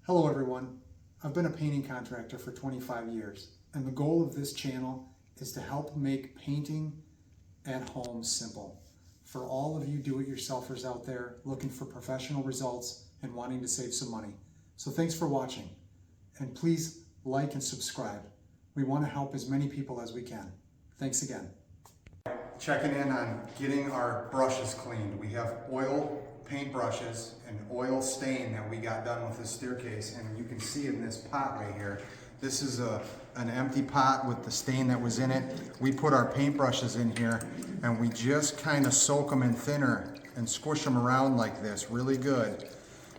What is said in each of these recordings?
Hello everyone, I've been a painting contractor for 25 years and the goal of this channel is to help make painting at home simple. For all of you do-it-yourselfers out there looking for professional results and wanting to save some money. So thanks for watching and please like and subscribe. We want to help as many people as we can. Thanks again. Checking in on getting our brushes cleaned. We have oil paint brushes and oil stain that we got done with this staircase, and you can see in this pot right here, this is an empty pot with the stain that was in it. We put our paint brushes in here and we just kind of soak them in thinner and squish them around like this really good.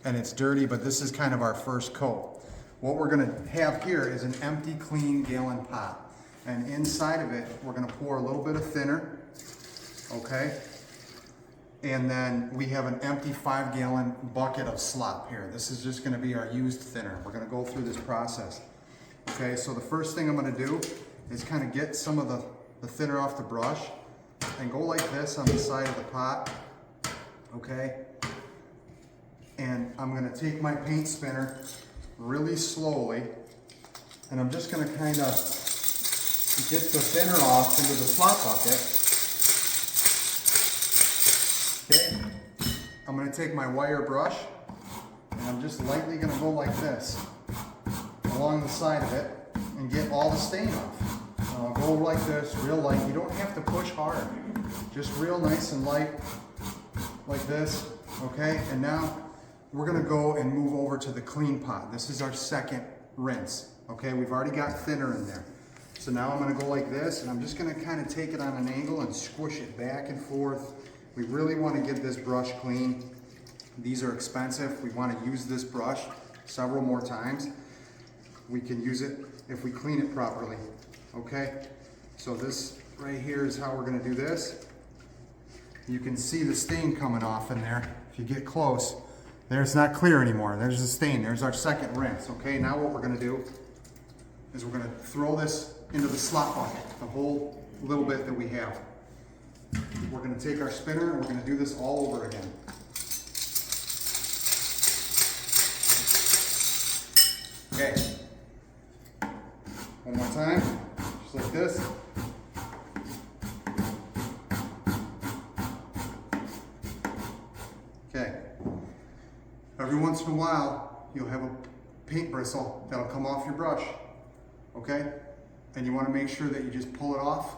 And it's dirty, but this is kind of our first coat. What we're going to have here is an empty clean gallon pot, and inside of it we're going to pour a little bit of thinner, okay? And then we have an empty 5-gallon bucket of slop here. This is just going to be our used thinner. We're going to go through this process. Okay, so the first thing I'm going to do is kind of get some of the thinner off the brush and go like this on the side of the pot. Okay, and I'm going to take my paint spinner really slowly, and I'm just going to kind of get the thinner off into the slop bucket. Okay, I'm going to take my wire brush and I'm just lightly going to go like this along the side of it and get all the stain off. I'll go like this, real light. You don't have to push hard. Just real nice and light like this. Okay, and now we're going to go and move over to the clean pot. This is our second rinse. Okay, we've already got thinner in there. So now I'm going to go like this, and I'm just going to kind of take it on an angle and squish it back and forth. We really want to get this brush clean. These are expensive. We want to use this brush several more times. We can use it if we clean it properly. Okay, so this right here is how we're going to do this. You can see the stain coming off in there. If you get close, there, it's not clear anymore. There's the stain. There's our second rinse. Okay, now what we're going to do is we're going to throw this into the slop bucket, the whole little bit that we have. We're going to take our spinner and we're going to do this all over again. Okay. One more time, just like this. Okay. Every once in a while, you'll have a paint bristle that'll come off your brush. Okay? And you want to make sure that you just pull it off.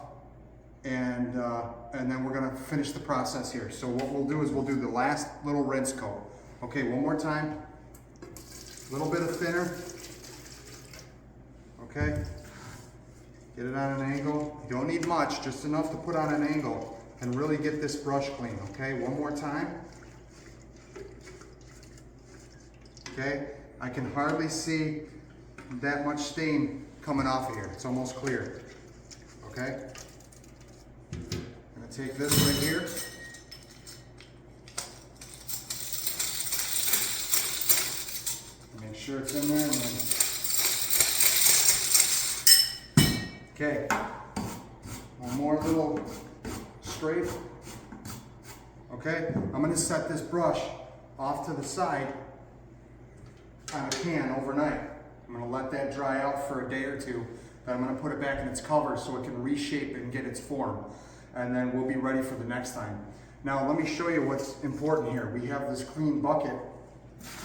And then we're going to finish the process here. So what we'll do is we'll do the last little rinse coat. Okay, one more time. A little bit of thinner. Okay. Get it on an angle. You don't need much, just enough to put on an angle and really get this brush clean. Okay, one more time. Okay, I can hardly see that much stain coming off of here. It's almost clear. Okay. I'm going to take this right here. Make sure it's in there. And then... Okay. One more little strafe. Okay. I'm going to set this brush off to the side on a can overnight. I'm going to let that dry out for a day or two. Then I'm going to put it back in its cover so it can reshape and get its form. And then we'll be ready for the next time. Now let me show you what's important here. We have this clean bucket.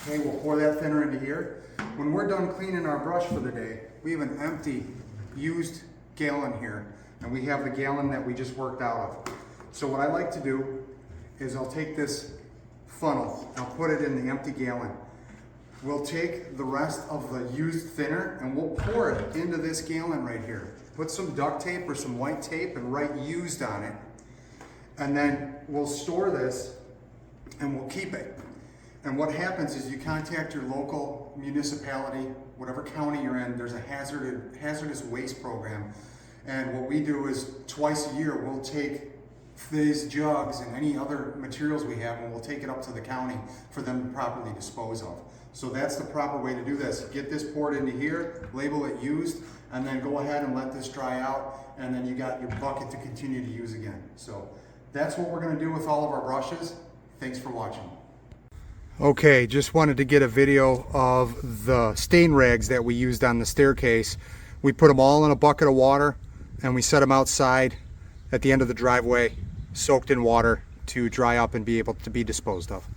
Okay, we'll pour that thinner into here. When we're done cleaning our brush for the day, we have an empty used gallon here, and we have the gallon that we just worked out of. So what I like to do is I'll take this funnel, I'll put it in the empty gallon. We'll take the rest of the used thinner and we'll pour it into this gallon right here. Put some duct tape or some white tape and write used on it. And then we'll store this and we'll keep it. And what happens is you contact your local municipality, whatever county you're in, there's a hazardous waste program. And what we do is twice a year, we'll take these jugs and any other materials we have and we'll take it up to the county for them to properly dispose of. So that's the proper way to do this. Get this poured into here, label it used, and then go ahead and let this dry out, and then you got your bucket to continue to use again. So that's what we're going to do with all of our brushes. Thanks for watching. Okay, just wanted to get a video of the stain rags that we used on the staircase. We put them all in a bucket of water and we set them outside at the end of the driveway, soaked in water to dry up and be able to be disposed of.